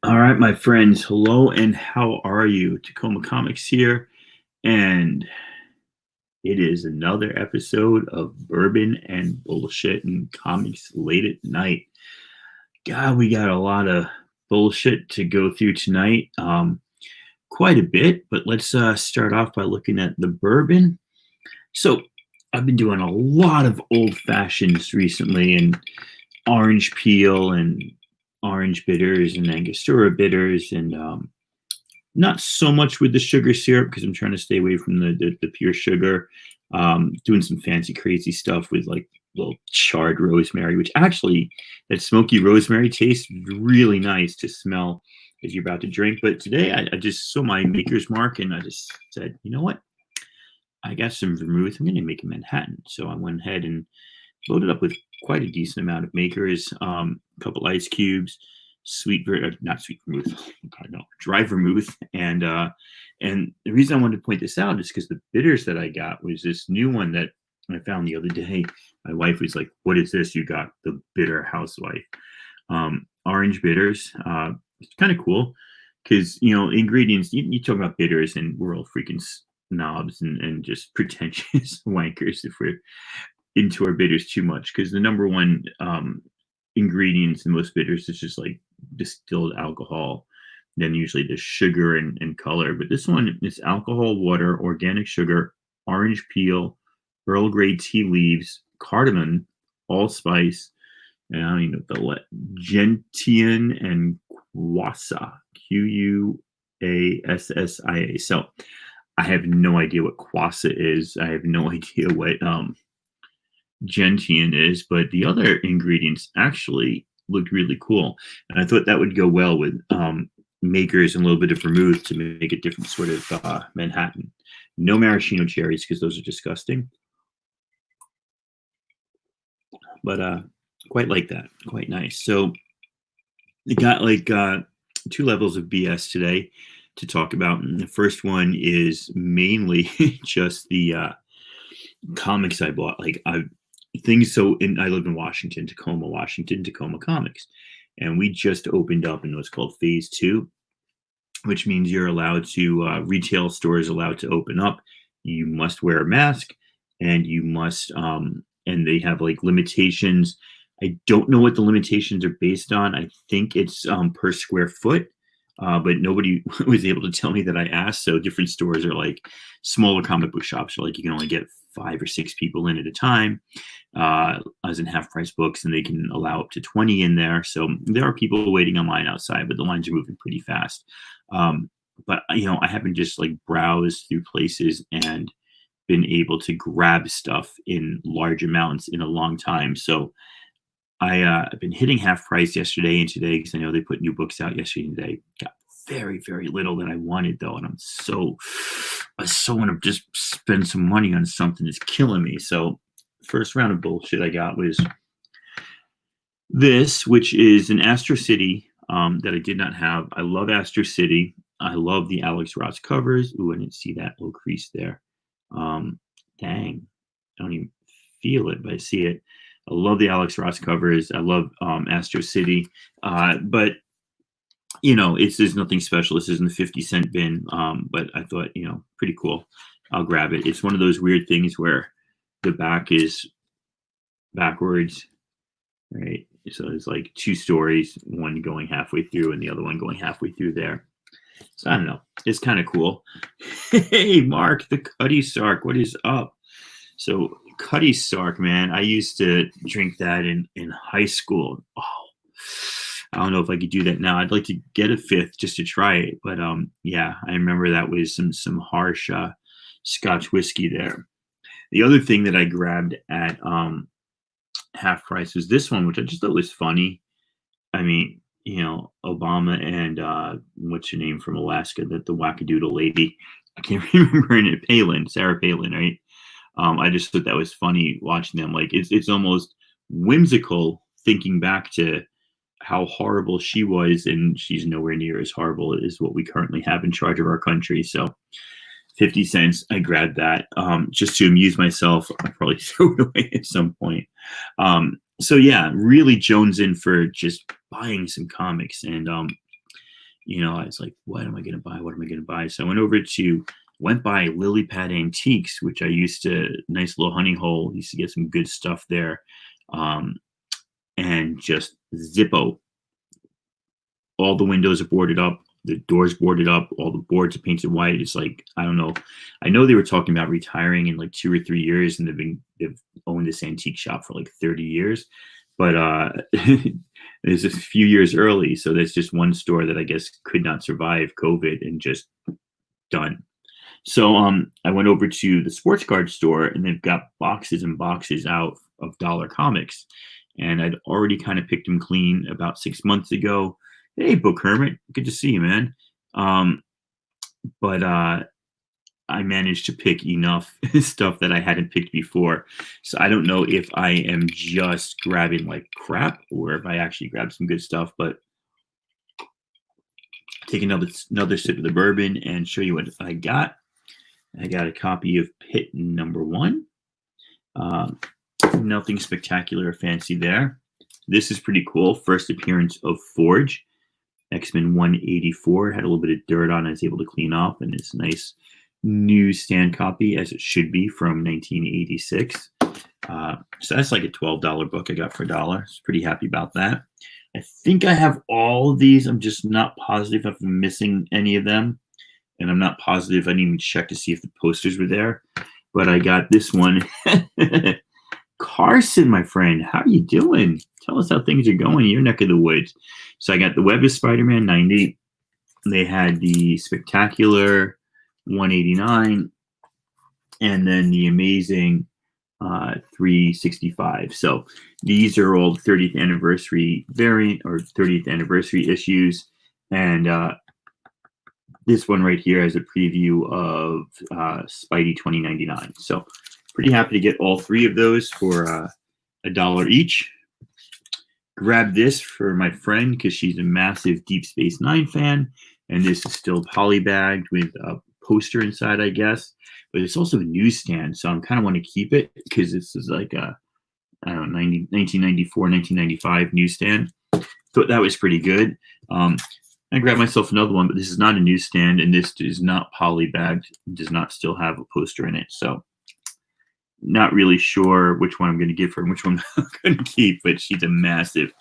All right, my friends. Hello and how are you? Tacoma Comics here, and it is another episode of Bourbon and Bullshit and Comics late at night. God, we got a lot of bullshit to go through tonight. Quite a bit, but let's start off by looking at the bourbon. So, I've been doing a lot of old fashions recently, and orange peel and orange bitters and Angostura bitters and not so much with the sugar syrup because I'm trying to stay away from the pure sugar. Doing some fancy, crazy stuff with like little charred rosemary, which actually that smoky rosemary tastes really nice to smell as you're about to drink. But today I just saw my maker's mark and I just said, you know what? I got some vermouth. I'm going to make a Manhattan. So I went ahead and loaded up with quite a decent amount of makers, a couple ice cubes, not sweet vermouth, no, dry vermouth, and the reason I wanted to point this out is because the bitters that I got was this new one that I found the other day. My wife was like, "What is this? You got the Bitter Housewife orange bitters." It's kind of cool because ingredients. You talk about bitters, and we're all freaking snobs and just pretentious wankers if we're into our bitters too much because the number one ingredients in most bitters is just like distilled alcohol, then usually the sugar and color. But this one is alcohol, water, organic sugar, orange peel, Earl Grey tea leaves, cardamom, allspice, and I don't even know what gentian and quassa, Quassia. So I have no idea what quassa is. I have no idea what gentian is, but the other ingredients actually looked really cool. And I thought that would go well with makers and a little bit of vermouth to make a different sort of Manhattan. No maraschino cherries because those are disgusting. But quite like that. Quite nice. So we got like two levels of BS today to talk about. And the first one is mainly just the comics I bought. Like I live in Washington, Tacoma Comics. And we just opened up in what's called phase 2, which means you're allowed to, retail stores allowed to open up. You must wear a mask and you must, and they have like limitations. I don't know what the limitations are based on. I think it's per square foot. But nobody was able to tell me that I asked. So different stores are like smaller comic book shops are like you can only get 5 or 6 people in at a time, as in half price books, and they can allow up to 20 in there. So there are people waiting on line outside, but the lines are moving pretty fast. But I haven't just like browsed through places and been able to grab stuff in large amounts in a long time. So I've been hitting half price yesterday and today because I know they put new books out yesterday and today. Got very, very little that I wanted though, and I so want to just spend some money on something that's killing me. So first round of bullshit I got was this, which is an Astro City that I did not have. I love Astro City. I love the Alex Ross covers. Ooh, I didn't see that little crease there. Dang, I don't even feel it, but I see it. I love the Alex Ross covers. I love Astro City. But, there's nothing special. This is in the 50-cent bin. But I thought, pretty cool. I'll grab it. It's one of those weird things where the back is backwards, right? So there's like 2 stories, one going halfway through and the other one going halfway through there. So I don't know. It's kind of cool. Hey, Mark, the Cuddy Sark. What is up? So Cuddy Sark, man, I used to drink that in high school. Oh, I don't know if I could do that now. I'd like to get a 5th just to try it. But yeah, I remember that was some harsh Scotch whiskey there. The other thing that I grabbed at half price was this one, which I just thought was funny. I mean, Obama and what's your name from Alaska, the wackadoodle lady. I can't remember it. Sarah Palin, right? I just thought that was funny watching them. Like it's almost whimsical thinking back to how horrible she was, and she's nowhere near as horrible as what we currently have in charge of our country. So 50 cents, I grabbed that just to amuse myself. I'll probably throw it away at some point. So yeah, really jonesing for just buying some comics. And I was like, what am I going to buy? What am I going to buy? So I went by Lily Pad Antiques, which I used to, nice little honey hole. Used to get some good stuff there. Um, and just Zippo. All the windows are boarded up. The doors boarded up. All the boards are painted white. It's like, I don't know. I know they were talking about retiring in like 2 or 3 years, and they've owned this antique shop for like 30 years. But it's a few years early, so there's just one store that I guess could not survive COVID and just done. So I went over to the sports card store, and they've got boxes and boxes out of dollar comics, and I'd already kind of picked them clean about 6 months ago. Hey, Book Hermit, good to see you, man. But I managed to pick enough stuff that I hadn't picked before. So I don't know if I am just grabbing like crap or if I actually grabbed some good stuff, but take another sip of the bourbon and show you what I got. I got a copy of Pit #1. Nothing spectacular or fancy there. This is pretty cool. First appearance of Forge. X-Men 184 had a little bit of dirt on it. I was able to clean up, and it's a nice newsstand copy, as it should be, from 1986. So that's like a $12 book I got for $1. I was pretty happy about that. I think I have all of these. I'm just not positive if I'm missing any of them. And I'm not positive. I didn't even check to see if the posters were there. But I got this one. Carson, my friend, how are you doing? Tell us how things are going in your neck of the woods. So I got the Web of Spider-Man 90. They had the Spectacular 189, and then the Amazing 365. So these are all 30th anniversary variant or 30th anniversary issues. And this one right here has a preview of Spidey 2099. So pretty happy to get all three of those for $1 each. Grab this for my friend because she's a massive Deep Space Nine fan, and this is still polybagged with a poster inside, I guess. But it's also a newsstand, so I'm kind of want to keep it because this is like a, I don't know, 1994, 1995 newsstand. Thought that was pretty good. I grabbed myself another one, but this is not a newsstand, and this is not polybagged. It does not still have a poster in it, so not really sure which one I'm going to give her and which one I'm going to keep, but she's a massive,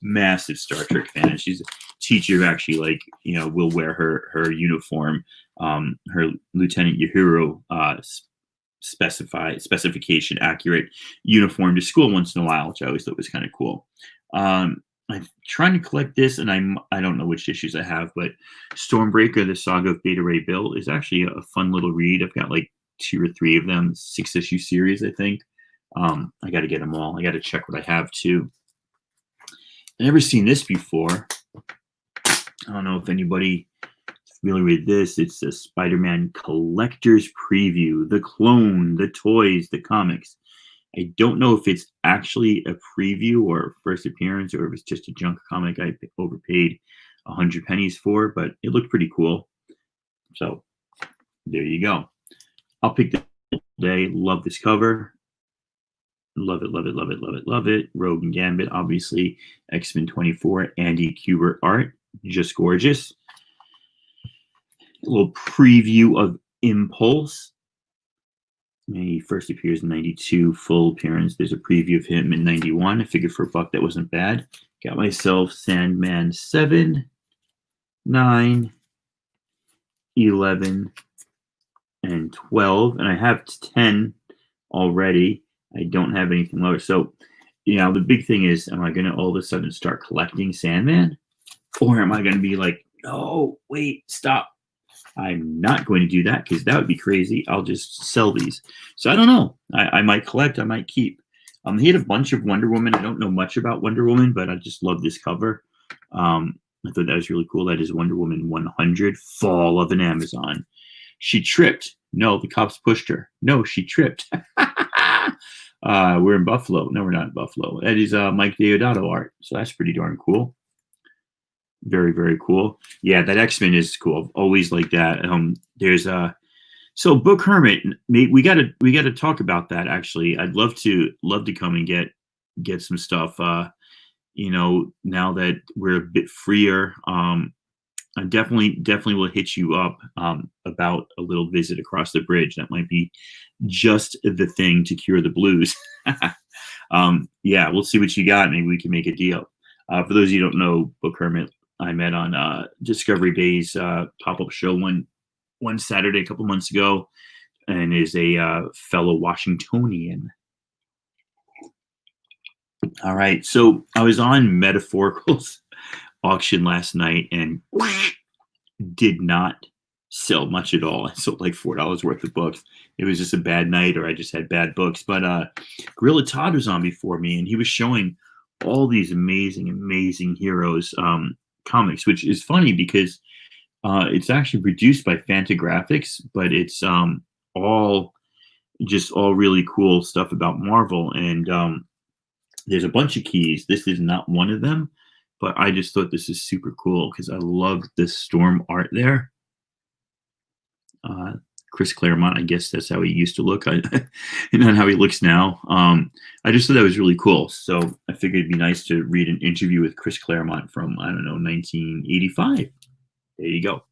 massive Star Trek fan. She's a teacher who actually, like, will wear her uniform, her Lieutenant Uhura specification accurate uniform to school once in a while, which I always thought was kind of cool. I'm trying to collect this, and I don't know which issues I have, but Stormbreaker, the Saga of Beta Ray Bill, is actually a fun little read. I've got like 2 or 3 of them, 6-issue series, I think. I got to get them all. I got to check what I have too. I've never seen this before. I don't know if anybody is familiar with this. It's a Spider-Man collector's preview, the clone, the toys, the comics. I don't know if it's actually a preview or first appearance, or if it's just a junk comic I overpaid 100 pennies for, but it looked pretty cool. So there you go. I'll pick this today. Love this cover. Love it, love it, love it, love it, love it. Rogue and Gambit, obviously. X-Men 24, Andy Kubert art. Just gorgeous. A little preview of Impulse. He first appears in 92, full appearance. There's a preview of him in 91. I figured for $1 that wasn't bad. Got myself Sandman 7, 9, 11, and 12, and I have 10 already. I don't have anything lower. So, the big thing is, am I going to all of a sudden start collecting Sandman? Or am I going to be like, no, wait, stop. I'm not going to do that because that would be crazy. I'll just sell these. So I don't know. I might collect. I might keep. He had a bunch of Wonder Woman. I don't know much about Wonder Woman, but I just love this cover. I thought that was really cool. That is Wonder Woman 100, Fall of an Amazon. She tripped. No, the cops pushed her. No, she tripped. We're in Buffalo. No, we're not in Buffalo. That is Mike Deodato art. So that's pretty darn cool. Very, very cool. Yeah, that X-Men is cool. I've always liked that. There's so Book Hermit. We gotta talk about that. Actually, I'd love to come and get some stuff. Now that we're a bit freer, I definitely will hit you up about a little visit across the bridge. That might be just the thing to cure the blues. Yeah, we'll see what you got. Maybe we can make a deal. For those of you who don't know, Book Hermit, I met on Discovery Bay's pop-up show one Saturday a couple months ago, and is a fellow Washingtonian. All right, so I was on Metaphorical's auction last night and did not sell much at all. I sold like $4 worth of books. It was just a bad night, or I just had bad books. But Gorilla Todd was on before me, and he was showing all these amazing heroes comics, which is funny because it's actually produced by Fantagraphics, but it's all really cool stuff about Marvel. And there's a bunch of keys. This is not one of them, but I just thought this is super cool because I love the Storm art there. Chris Claremont, I guess that's how he used to look, and not how he looks now. I just thought that was really cool. So I figured it'd be nice to read an interview with Chris Claremont from, I don't know, 1985. There you go.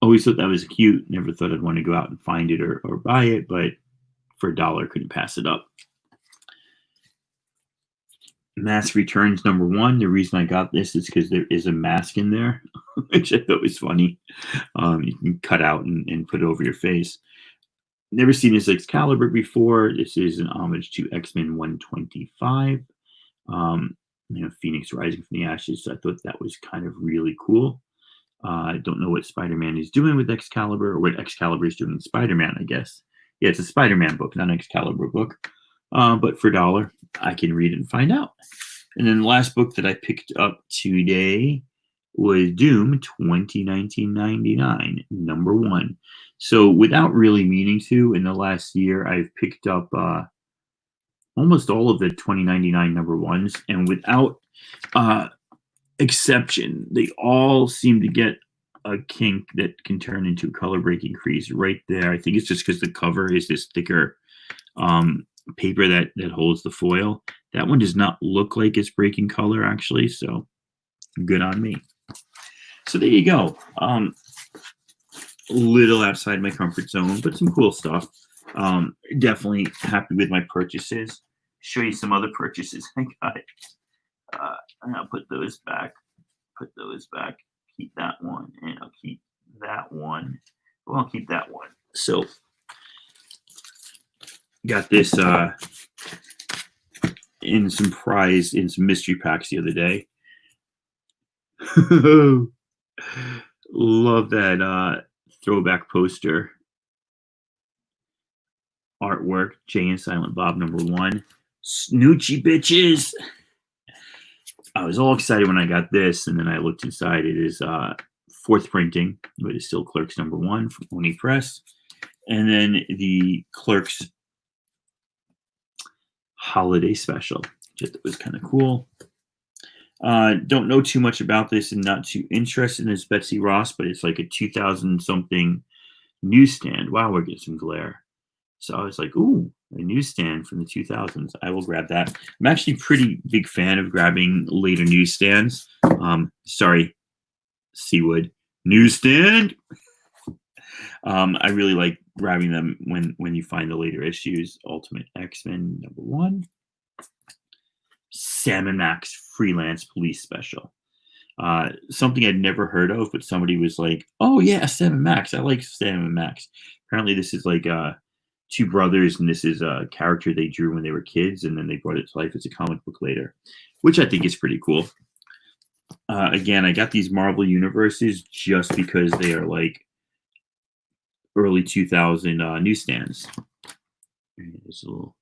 Always thought that was cute. Never thought I'd want to go out and find it or buy it, but for $1, couldn't pass it up. Mask Returns #1. The reason I got this is because there is a mask in there, which I thought was funny. You can cut out and put it over your face. Never seen this Excalibur before. This is an homage to X-Men 125. Phoenix rising from the ashes. So I thought that was kind of really cool. I don't know what Spider-Man is doing with Excalibur, or what Excalibur is doing with Spider-Man, I guess. Yeah, it's a Spider-Man book, not an Excalibur book. But for $1, I can read it and find out. And then the last book that I picked up today was Doom 2019-99, #1. So without really meaning to, in the last year, I've picked up almost all of the 2099 #1s, and without exception, they all seem to get a kink that can turn into a color breaking crease right there. I think it's just because the cover is this thicker paper that holds the foil. That one does not look like it's breaking color, actually, so good on me. So there you go. A little outside my comfort zone, but some cool stuff. Definitely happy with my purchases. Show you some other purchases I got. And I'll put those back. Keep that one, and I'll keep that one. Well, I'll keep that one. So got this in some mystery packs the other day. Love that throwback poster artwork. Jay and Silent Bob #1. Snoochie bitches. I was all excited when I got this, and then I looked inside. It is 4th printing, but it's still Clerks #1 from Oni Press. And then the Clerks holiday special, which I thought was kind of cool. Don't know too much about this and not too interested in this Betsy Ross, but it's like a 2000-something newsstand. Wow, we're getting some glare. So I was like, ooh, a newsstand from the 2000s. I will grab that. I'm actually a pretty big fan of grabbing later newsstands. Sorry, Seawood. Newsstand! I really like grabbing them when you find the later issues. Ultimate X-Men #1. Sam and Max Freelance Police Special. Something I'd never heard of, but somebody was like, oh yeah, Sam and Max. I like Sam and Max. Apparently this is like two brothers, and this is a character they drew when they were kids, and then they brought it to life as a comic book later, which I think is pretty cool. Again, I got these Marvel Universes just because they are like early 2000 newsstands. There's a little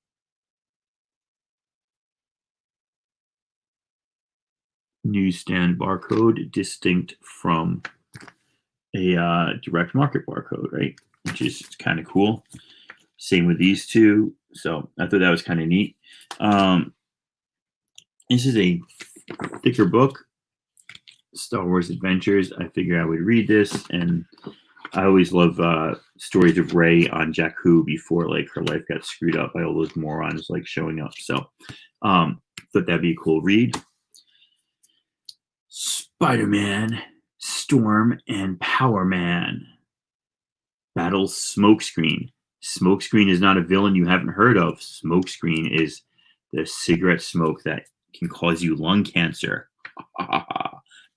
newsstand barcode, distinct from a direct market barcode, right? Which is kind of cool. Same with these two. So I thought that was kind of neat. This is a thicker book, Star Wars Adventures. I figured I would read this, and I always love stories of Rey on Jakku before like her life got screwed up by all those morons like showing up. So thought that'd be a cool read. Spider-Man, Storm, and Power Man battles Smokescreen. Smokescreen is not a villain you haven't heard of. Smokescreen is the cigarette smoke that can cause you lung cancer.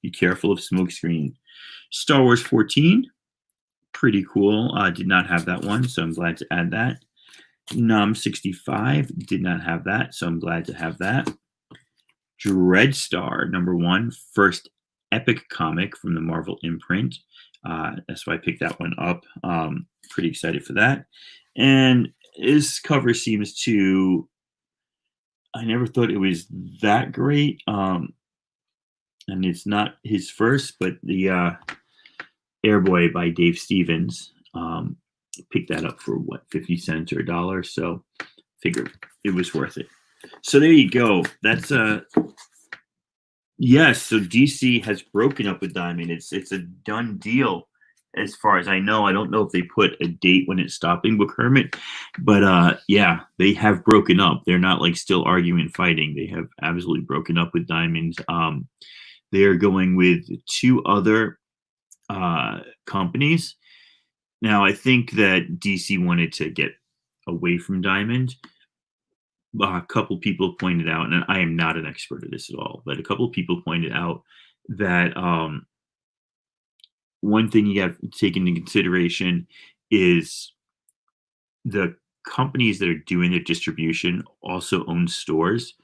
Be careful of Smokescreen. Star Wars 14, pretty cool. Did not have that one, so I'm glad to add that. Nom 65, did not have that, so I'm glad to have that. Dreadstar, #1, first epic comic from the Marvel imprint. That's why I picked that one up. Pretty excited for that. And his cover seems to, I never thought it was that great. And it's not his first, but the Airboy by Dave Stevens. Picked that up for what, 50 cents or $1. So figured it was worth it. So there you go. That's yes. So DC has broken up with Diamond. It's a done deal, as far as I know. I don't know if they put a date when it's stopping Book Hermit, but yeah, they have broken up. They're not like still arguing and fighting. They have absolutely broken up with Diamond. They are going with two other companies. Now, I think that DC wanted to get away from Diamond. A couple people pointed out, and I am not an expert at this at all, but a couple of people pointed out that one thing you have to take into consideration is the companies that are doing their distribution also own stores.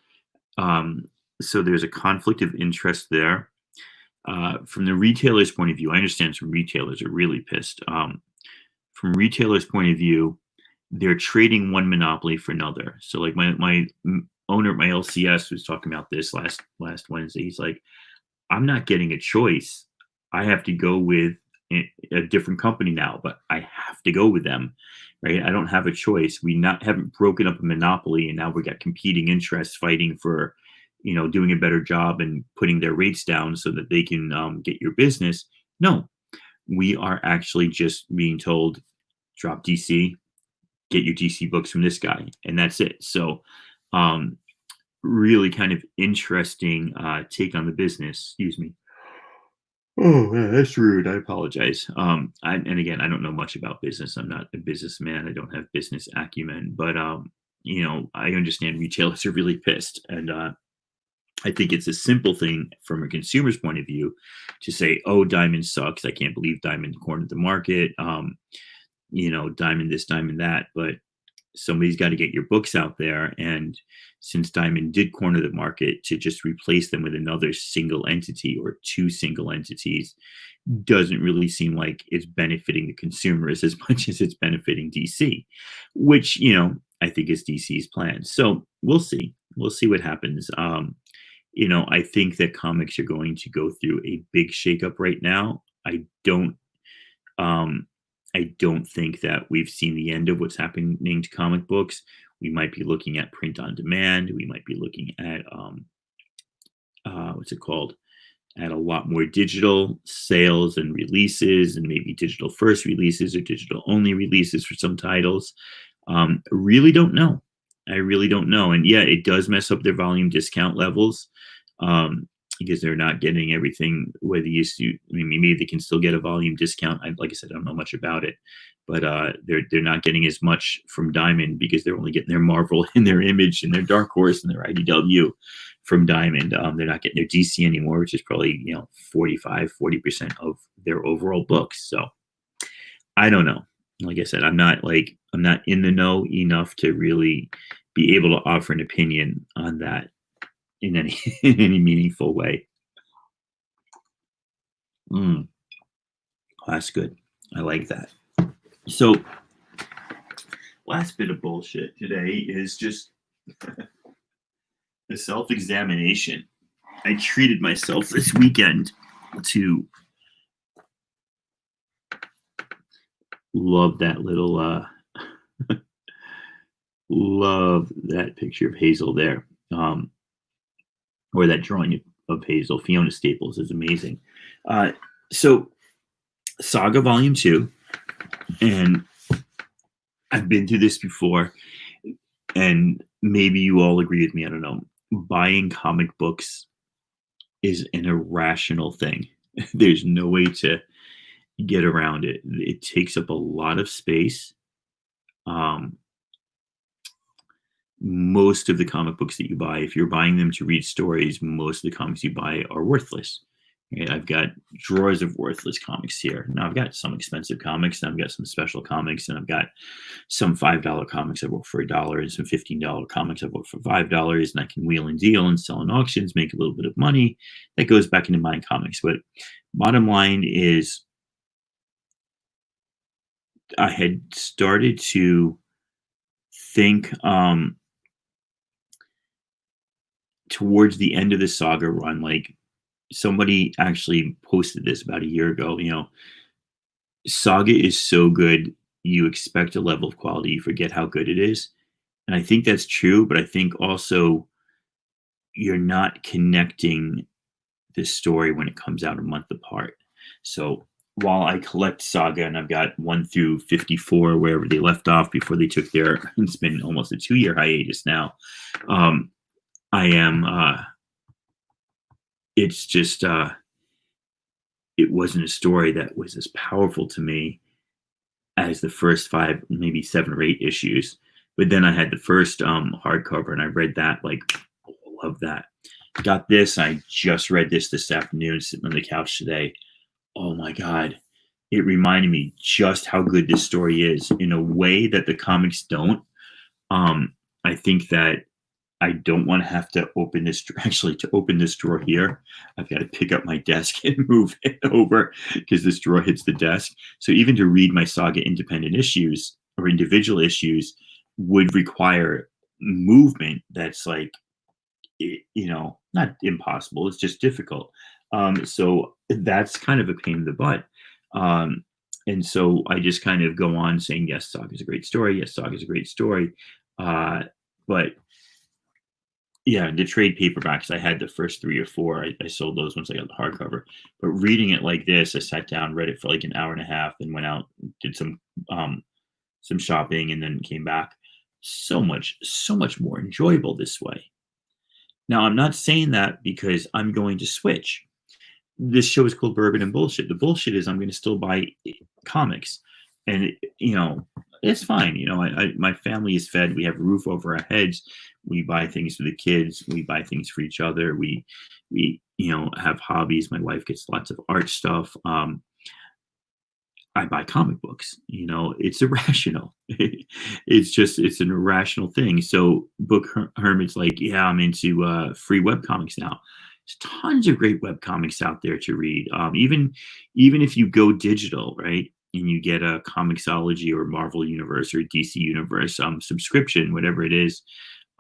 So there's a conflict of interest there. From the retailer's point of view, I understand some retailers are really pissed. From retailer's point of view, they're trading one monopoly for another. So like my owner at my LCS was talking about this last Wednesday. He's like, I'm not getting a choice. I have to go with a different company now, but I have to go with them, right? I don't have a choice. Haven't broken up a monopoly, and now we got competing interests fighting for, doing a better job and putting their rates down so that they can get your business. No, we are actually just being told, drop DC, get your DC books from this guy, and that's it. So, really kind of interesting take on the business. Excuse me. Oh, yeah, that's rude. I apologize. And again, I don't know much about business. I'm not a businessman. I don't have business acumen, but I understand retailers are really pissed, and I think it's a simple thing from a consumer's point of view to say, "Oh, Diamond sucks. I can't believe Diamond cornered the market." Diamond this, Diamond that, but somebody's got to get your books out there. And since Diamond did corner the market, to just replace them with another single entity or two single entities doesn't really seem like it's benefiting the consumers as much as it's benefiting DC, which, I think is DC's plan. So we'll see. We'll see what happens. I think that comics are going to go through a big shakeup right now. I don't think that we've seen the end of what's happening to comic books. We might be looking at print on demand. We might be looking at what's it called? At a lot more digital sales and releases, and maybe digital first releases or digital only releases for some titles. Really don't know. I really don't know. And yeah, it does mess up their volume discount levels. Because they're not getting everything where they used to. I mean, maybe they can still get a volume discount. Like I said, I don't know much about it, but they're not getting as much from Diamond because they're only getting their Marvel and their Image and their Dark Horse and their IDW from Diamond. They're not getting their DC anymore, which is probably 40% of their overall books. So I don't know. Like I said, I'm not in the know enough to really be able to offer an opinion on that in any in any meaningful way. That's good. I like that. So, last bit of bullshit today is just the self-examination. I treated myself this weekend to love that little love that picture of Hazel there. Or that drawing of Hazel. Fiona Staples is amazing. So, Saga Volume 2, and I've been through this before, and maybe you all agree with me, I don't know. Buying comic books is an irrational thing. There's no way to get around it. It takes up a lot of space. Um, Most of the comic books that you buy, if you're buying them to read stories, most of the comics you buy are worthless. Right? I've got drawers of worthless comics here. Now I've got some expensive comics, and I've got some special comics, and I've got some $5 comics I bought for $1, and some $15 comics I bought for $5, and I can wheel and deal and sell in auctions, make a little bit of money. That goes back into buying comics. But bottom line is, I had started to think towards the end of the saga run, like somebody actually posted this about a year ago. Saga is so good, you expect a level of quality, you forget how good it is. And I think that's true, but I think also you're not connecting the story when it comes out a month apart. So while I collect Saga and I've got 1 through 54, wherever they left off before they took their, it's been almost a 2-year hiatus now. I am, it's just, it wasn't a story that was as powerful to me as the first 5, maybe 7 or 8 issues. But then I had the first hardcover, and I read that, like, oh, I love that. Got this. I just read this afternoon, sitting on the couch today. Oh my God. It reminded me just how good this story is in a way that the comics don't. I think that I don't want to have to open this. Actually, to open this drawer here, I've got to pick up my desk and move it over because this drawer hits the desk. So even to read my Saga independent issues or individual issues would require movement that's like, not impossible. It's just difficult. So that's kind of a pain in the butt. And so I just kind of go on saying, yes, Saga is a great story. Yes, Saga is a great story. But yeah, the trade paperbacks, I had the first 3 or 4. I sold those once I got the hardcover. But reading it like this, I sat down, read it for like an hour and a half, then went out, did some shopping, and then came back. So much more enjoyable this way. Now, I'm not saying that because I'm going to switch. This show is called Bourbon and Bullshit. The bullshit is I'm going to still buy comics, and it's fine. My family is fed. We have a roof over our heads. We buy things for the kids. We buy things for each other. We have hobbies. My wife gets lots of art stuff. I buy comic books. It's irrational. It's an irrational thing. So Book Hermit's like, yeah, I'm into free web comics now. There's tons of great web comics out there to read. Even if you go digital, right, and you get a Comixology or Marvel Universe or DC Universe subscription, whatever it is,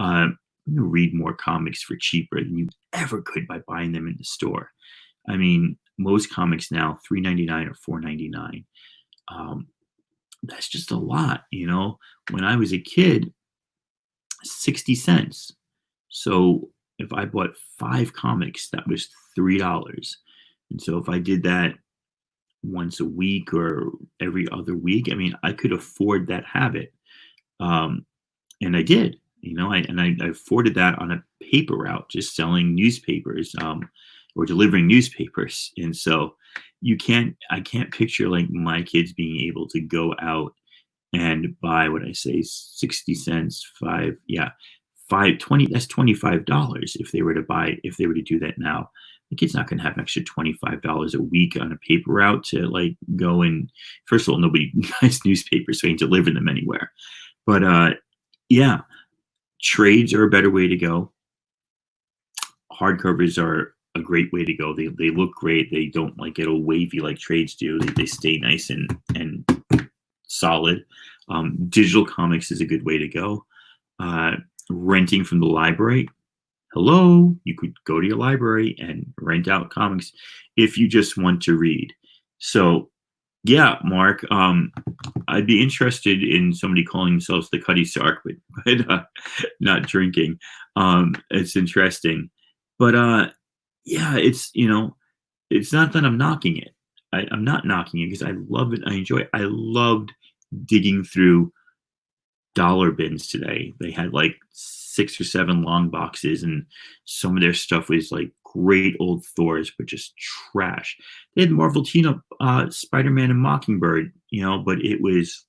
you read more comics for cheaper than you ever could by buying them in the store. I mean, most comics now $3.99 or $4.99. That's just a lot. When I was a kid, 60 cents. So if I bought 5 comics, that was $3. And so if I did that once a week or every other week, I mean, I could afford that habit. And I did, I afforded that on a paper route, just selling newspapers, or delivering newspapers. And so I can't picture like my kids being able to go out and buy what I say, 60 cents, 20, that's $25 if they were to do that now. The kid's not going to have an extra $25 a week on a paper route to like go and, first of all, nobody buys newspapers, so you can deliver them anywhere. But yeah, trades are a better way to go. Hardcovers are a great way to go. They look great. They don't like get all wavy like trades do. They stay nice and solid. Digital comics is a good way to go. Renting from the library. Hello, you could go to your library and rent out comics if you just want to read. So yeah, Mark, I'd be interested in somebody calling themselves the Cuddy Sark, but not drinking. It's interesting. But yeah, it's not that I'm knocking it. I'm not knocking it because I love it. I enjoy it. I loved digging through dollar bins today. They had like 6 or 7 long boxes, and some of their stuff was like great old Thors, but just trash. They had Marvel team up Spider-Man and Mockingbird, but it was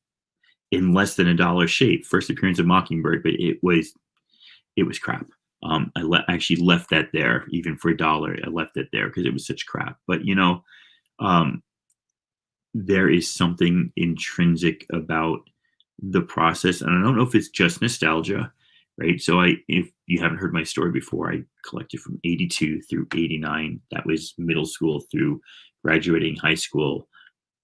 in less than $1 shape. First appearance of Mockingbird, but it was crap. I actually left that there, even for $1. I left it there because it was such crap. But um, there is something intrinsic about the process, and I don't know if it's just nostalgia, right? So if you haven't heard my story before, I collected from 82 through 89. That was middle school through graduating high school.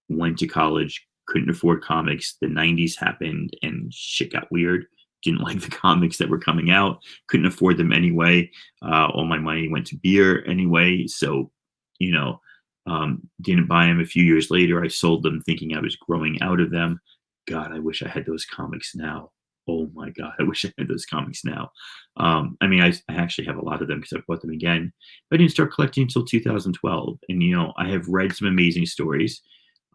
Went to college, couldn't afford comics. The 90s happened and shit got weird. Didn't like the comics that were coming out, couldn't afford them anyway. All my money went to beer anyway. So, you know, didn't buy them. A few years later, I sold them thinking I was growing out of them. God, I wish I had those comics now. Oh my God, I wish I had those comics now. I actually have a lot of them because I bought them again, but I didn't start collecting until 2012. And, I have read some amazing stories.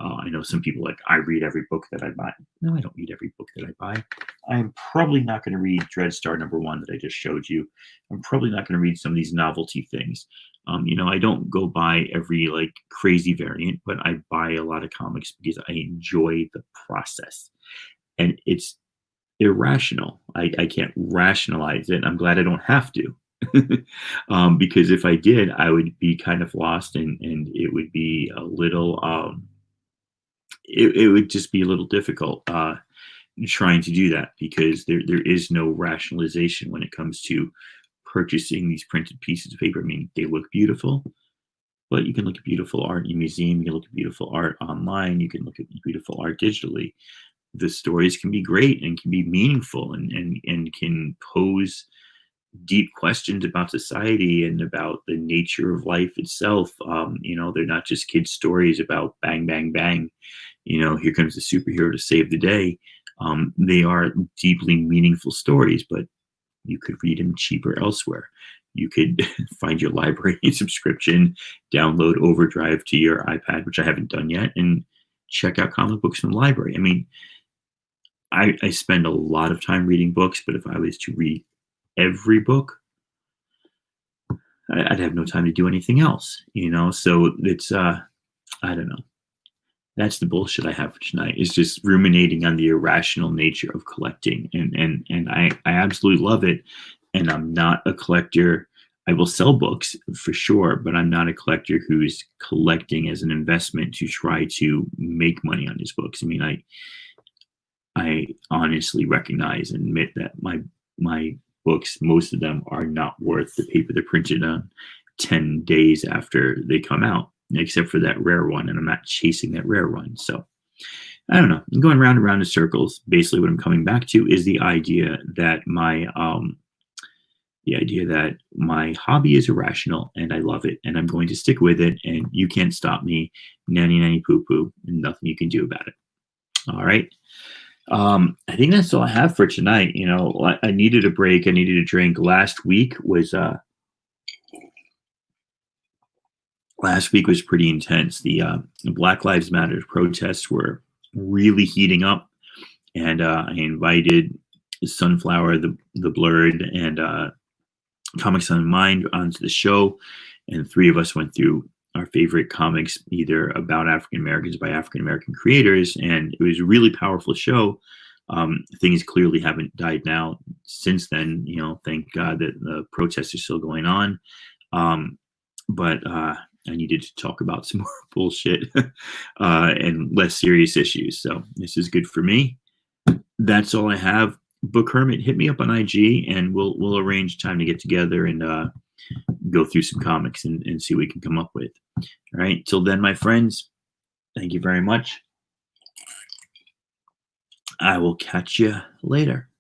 I know some people like, I read every book that I buy. No, I don't read every book that I buy. I'm probably not going to read Dreadstar #1 that I just showed you. I'm probably not going to read some of these novelty things. I don't go buy every like crazy variant, but I buy a lot of comics because I enjoy the process. And it's irrational. I can't rationalize it. I'm glad I don't have to. Because if I did, I would be kind of lost, and it would be a little it would just be a little difficult trying to do that, because there is no rationalization when it comes to purchasing these printed pieces of paper. I mean, they look beautiful, but you can look at beautiful art in a museum, you can look at beautiful art online, you can look at beautiful art digitally. The stories can be great and can be meaningful, and can pose deep questions about society and about the nature of life itself. They're not just kids' stories about bang, bang, bang. Here comes the superhero to save the day. They are deeply meaningful stories, but you could read them cheaper elsewhere. You could find your library subscription, download Overdrive to your iPad, which I haven't done yet, and check out comic books from the library. I mean, I spend a lot of time reading books, but if I was to read every book, I'd have no time to do anything else, So it's I don't know. That's the bullshit I have for tonight. Is just ruminating on the irrational nature of collecting, and I absolutely love it. And I'm not a collector. I will sell books for sure, but I'm not a collector who's collecting as an investment to try to make money on his books. I mean, I honestly recognize and admit that my books, most of them, are not worth the paper they're printed on 10 days after they come out, except for that rare one, and I'm not chasing that rare one. So I don't know. I'm going round and round in circles. Basically, what I'm coming back to is the idea that my hobby is irrational, and I love it, and I'm going to stick with it, and you can't stop me. Nanny nanny poo poo, and nothing you can do about it. All right. I think that's all I have for tonight. I needed a break. I needed a drink. Last week was pretty intense. The Black Lives Matter protests were really heating up, and I invited Sunflower, the Blurred, and Comics on Mind onto the show, and three of us went through our favorite comics, either about African Americans by African American creators, and it was a really powerful show. Things clearly haven't died now since then. Thank God that the protests are still going on. But I needed to talk about some more bullshit and less serious issues. So this is good for me. That's all I have. Book Hermit, hit me up on IG, and we'll arrange time to get together and go through some comics and see what we can come up with. All right. Till then, my friends, thank you very much. I will catch you later.